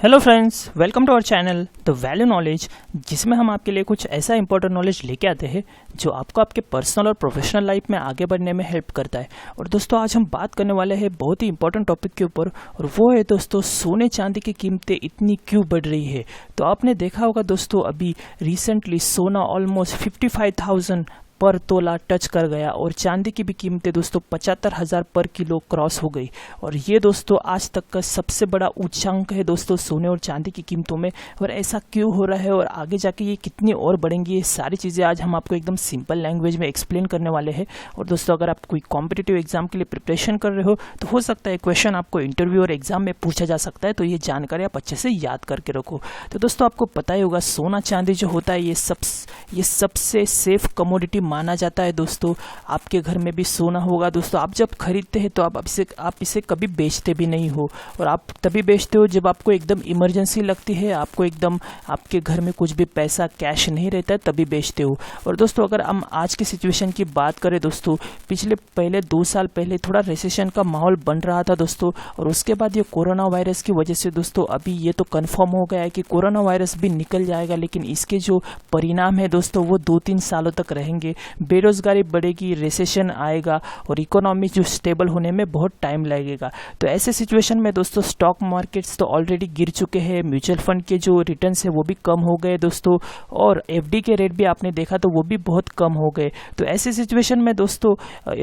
Hello friends, welcome to our channel the value knowledge, जिसमें हम आपके लिए कुछ ऐसा इंपॉर्टेंट नॉलेज लेके आते हैं जो आपको आपके पर्सनल और प्रोफेशनल लाइफ में आगे बढ़ने में हेल्प करता है। और दोस्तों, आज हम बात करने वाले हैं बहुत ही इंपॉर्टेंट टॉपिक के ऊपर, और वो है दोस्तों सोने चांदी की कीमतें इतनी क्यों बढ़ रही है। तो आपने देखा होगा दोस्तों, अभी रिसेंटली सोना ऑलमोस्ट 55,000 पर तोला टच कर गया और चांदी की भी कीमतें दोस्तों 75,000 पर किलो क्रॉस हो गई। और ये दोस्तों आज तक का सबसे बड़ा उच्चांक है दोस्तों सोने और चांदी की कीमतों में। और ऐसा क्यों हो रहा है और आगे जाके ये कितनी और बढ़ेंगी, ये सारी चीज़ें आज हम आपको एकदम सिंपल लैंग्वेज में एक्सप्लेन करने वाले हैं। और दोस्तों, अगर आप कोई कॉम्पिटिटिव एग्जाम के लिए प्रिपरेशन कर रहे हो तो हो सकता है क्वेश्चन आपको इंटरव्यू और एग्जाम में पूछा जा सकता है, तो ये जानकारी आप अच्छे से याद करके रखो। तो दोस्तों, आपको पता ही होगा सोना चांदी जो होता है ये सबसे सेफ कमोडिटी माना जाता है दोस्तों। आपके घर में भी सोना होगा दोस्तों, आप जब खरीदते हैं तो आप इसे कभी बेचते भी नहीं हो, और आप तभी बेचते हो जब आपको एकदम इमरजेंसी लगती है, आपको एकदम आपके घर में कुछ भी पैसा कैश नहीं रहता है, तभी बेचते हो। और दोस्तों, अगर हम आज की सिचुएशन की बात करें दोस्तों, पहले 2 साल पहले थोड़ा रिसेशन का माहौल बन रहा था दोस्तों, और उसके बाद ये कोरोना वायरस की वजह से दोस्तों अभी ये तो कंफर्म हो गया है कि कोरोना वायरस भी निकल जाएगा, लेकिन इसके जो परिणाम है दोस्तों वो 2-3 सालों तक रहेंगे। बेरोजगारी बढ़ेगी, रिसेशन आएगा और इकोनॉमी जो स्टेबल होने में बहुत टाइम लगेगा। तो ऐसे सिचुएशन में दोस्तों स्टॉक मार्केट्स तो ऑलरेडी गिर चुके हैं, म्यूचुअल फंड के जो रिटर्न्स है वो भी कम हो गए दोस्तों, और एफडी के रेट भी आपने देखा तो वो भी बहुत कम हो गए। तो ऐसे सिचुएशन में दोस्तों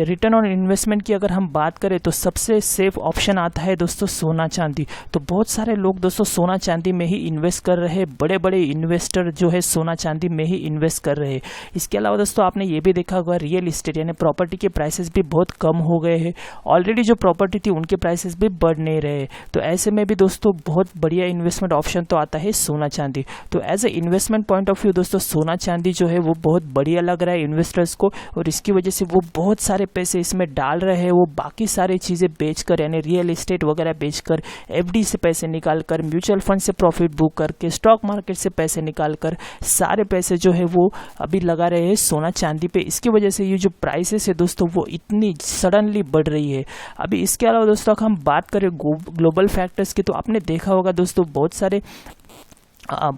रिटर्न ऑन इन्वेस्टमेंट की अगर हम बात करें तो सबसे सेफ ऑप्शन आता है दोस्तों सोना चांदी। तो बहुत सारे लोग दोस्तों सोना चांदी में ही इन्वेस्ट कर रहे हैं, बड़े बड़े इन्वेस्टर जो है सोना चांदी में ही इन्वेस्ट कर रहे हैं। इसके अलावा दोस्तों आपने ये भी देखा होगा, रियल इस्टेट यानी प्रॉपर्टी के प्राइसेस भी बहुत कम हो गए हैं। ऑलरेडी जो प्रॉपर्टी थी उनके प्राइसेस भी बढ़ नहीं रहे। तो ऐसे में भी दोस्तों बहुत बढ़िया इन्वेस्टमेंट ऑप्शन तो आता है सोना चांदी। तो as a investment point of view दोस्तों सोना चांदी जो है वो बहुत बढ़िया लग रहा है इन्वेस्टर्स को, और इसकी वजह से वो बहुत सारे पैसे इसमें डाल रहे हैं। वो बाकी सारी चीज़ें बेचकर यानी रियल इस्टेट वगैरह बेचकर, एफडी से पैसे निकालकर, म्यूचुअल फंड से प्रॉफिट बुक करके, स्टॉक मार्केट से पैसे निकालकर सारे पैसे जो है वो अभी लगा रहे हैं सोना चांदी पे। इसकी वजह से ये जो प्राइसेस है दोस्तों वो इतनी सडनली बढ़ रही है। अभी इसके अलावा दोस्तों अगर हम बात करें ग्लोबल फैक्टर्स की, तो आपने देखा होगा दोस्तों बहुत सारे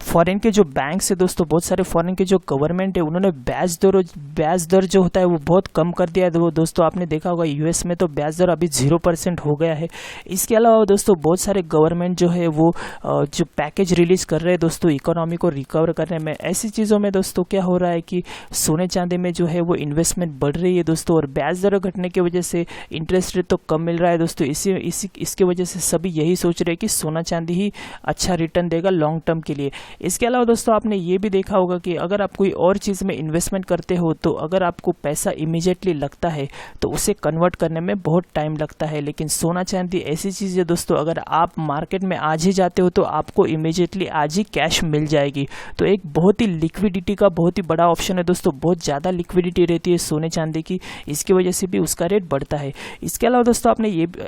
फॉरेन के जो बैंक्स है दोस्तों, बहुत सारे फॉरेन के जो गवर्नमेंट है उन्होंने ब्याज दर जो होता है वो बहुत कम कर दिया है दोस्तों। आपने देखा होगा यूएस में तो ब्याज दर अभी 0% हो गया है। इसके अलावा दोस्तों बहुत सारे गवर्नमेंट जो है वो जो पैकेज रिलीज कर रहे हैं दोस्तों इकोनॉमी को रिकवर करने में। ऐसी चीज़ों में दोस्तों क्या हो रहा है कि सोने चांदी में जो है वो इन्वेस्टमेंट बढ़ रही है दोस्तों, और ब्याज दर घटने की वजह से इंटरेस्ट रेट तो कम मिल रहा है दोस्तों। इसकी वजह से सभी यही सोच रहे हैं कि सोना चांदी ही अच्छा रिटर्न देगा लॉन्ग टर्म के लिए। इसके अलावा दोस्तों आपने ये भी देखा होगा कि अगर आप कोई और चीज़ में इन्वेस्टमेंट करते हो तो अगर आपको पैसा इमीडिएटली लगता है तो उसे कन्वर्ट करने में बहुत टाइम लगता है, लेकिन सोना चांदी ऐसी चीज़ है दोस्तों, अगर आप मार्केट में आज ही जाते हो तो आपको इमीडिएटली आज ही कैश मिल जाएगी। तो एक बहुत ही लिक्विडिटी का बहुत ही बड़ा ऑप्शन है दोस्तों, बहुत ज़्यादा लिक्विडिटी रहती है सोने चांदी की, इसकी वजह से भी उसका रेट बढ़ता है। इसके अलावा दोस्तों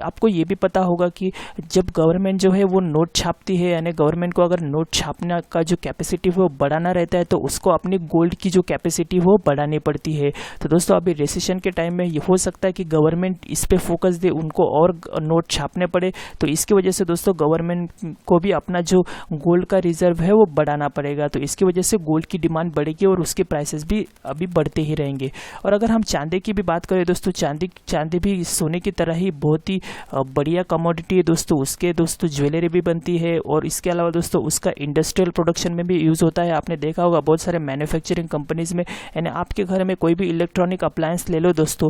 आपको ये भी पता होगा कि जब गवर्नमेंट जो है वो नोट छापती है, यानी गवर्नमेंट को अगर नोट छापना का जो कैपेसिटी है वो बढ़ाना रहता है तो उसको अपनी गोल्ड की जो कैपेसिटी वो बढ़ानी पड़ती है। तो दोस्तों अभी रिसेशन के टाइम में ये हो सकता है कि गवर्नमेंट इस पे फोकस दे, उनको और नोट छापने पड़े, तो इसकी वजह से दोस्तों गवर्नमेंट को भी अपना जो गोल्ड का रिजर्व है वो बढ़ाना पड़ेगा। तो इसकी वजह से गोल्ड की डिमांड बढ़ेगी और उसके प्राइसेस भी अभी बढ़ते ही रहेंगे। और अगर हम चांदी की भी बात करें दोस्तों, चांदी भी सोने की तरह ही बहुत ही बढ़िया कमोडिटी है दोस्तों। उसके दोस्तों ज्वेलरी भी बनती है, और इसके अलावा दोस्तों उसका इंडस्ट्रियल प्रोडक्शन में भी यूज़ होता है। आपने देखा होगा बहुत सारे मैन्युफैक्चरिंग कंपनीज में, यानी आपके घर में कोई भी इलेक्ट्रॉनिक अप्लायंस ले लो दोस्तों,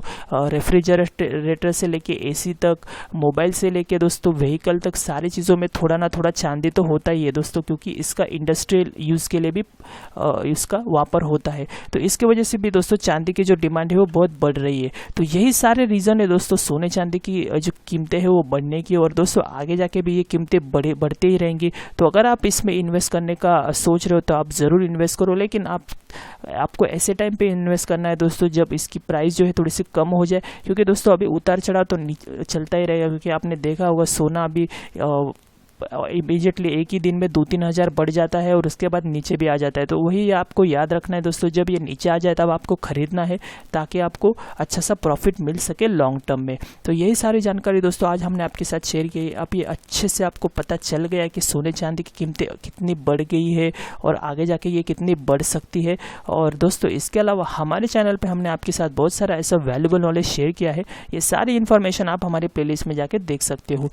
रेफ्रिजरेटर से लेके एसी तक, मोबाइल से लेके दोस्तों व्हीकल तक, सारी चीज़ों में थोड़ा ना थोड़ा चांदी तो होता ही है दोस्तों, क्योंकि इसका इंडस्ट्रियल यूज़ के लिए भी इसका वापर होता है। तो इसके वजह से भी दोस्तों चांदी की जो डिमांड है वो बहुत बढ़ रही है। तो यही सारे रीज़न है दोस्तों सोने चांदी की जो कीमतें हैं वो बढ़ने की, और दोस्तों आगे जाके भी ये कीमतें बढ़ते ही रहेंगी। तो अगर आप इसमें इन्वेस्ट करने का सोच रहे हो तो आप ज़रूर इन्वेस्ट करो, लेकिन आपको ऐसे टाइम पे इन्वेस्ट करना है दोस्तों जब इसकी प्राइस जो है थोड़ी सी कम हो जाए, क्योंकि दोस्तों अभी उतार चढ़ाव तो चलता ही रहेगा। क्योंकि आपने देखा होगा सोना अभी इमीडिएटली एक ही दिन में 2-3 हज़ार बढ़ जाता है और उसके बाद नीचे भी आ जाता है। तो वही आपको याद रखना है दोस्तों, जब ये नीचे आ जाए तब आपको खरीदना है ताकि आपको अच्छा सा प्रॉफिट मिल सके लॉन्ग टर्म में। तो यही सारी जानकारी दोस्तों आज हमने आपके साथ शेयर की। अब ये अच्छे से आपको पता चल गया कि सोने चांदी की कीमतें कितनी बढ़ गई है और आगे जाके ये कितनी बढ़ सकती है। और दोस्तों इसके अलावा हमारे चैनल पे हमने आपके साथ बहुत सारा ऐसा वैल्यूबल नॉलेज शेयर किया है। ये सारी इन्फॉर्मेशन आप हमारे प्लेलिस्ट में जाके देख सकते हो।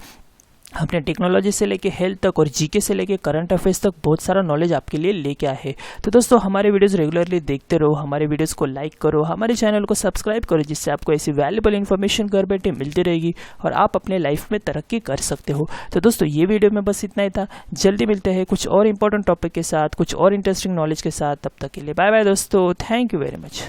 हमने टेक्नोलॉजी से लेके हेल्थ तक और जीके से लेके करंट अफेयर्स तक बहुत सारा नॉलेज आपके लिए लेके आए हैं। तो दोस्तों हमारे वीडियोस रेगुलरली देखते रहो, हमारे वीडियोस को लाइक करो, हमारे चैनल को सब्सक्राइब करो, जिससे आपको ऐसी वैल्यूबल इन्फॉर्मेशन घर बैठे मिलती रहेगी और आप अपने लाइफ में तरक्की कर सकते हो। तो दोस्तों ये वीडियो में बस इतना ही था। जल्दी मिलते हैं कुछ और इंपॉर्टेंट टॉपिक के साथ, कुछ और इंटरेस्टिंग नॉलेज के साथ। तब तक के लिए बाय बाय दोस्तों, थैंक यू वेरी मच।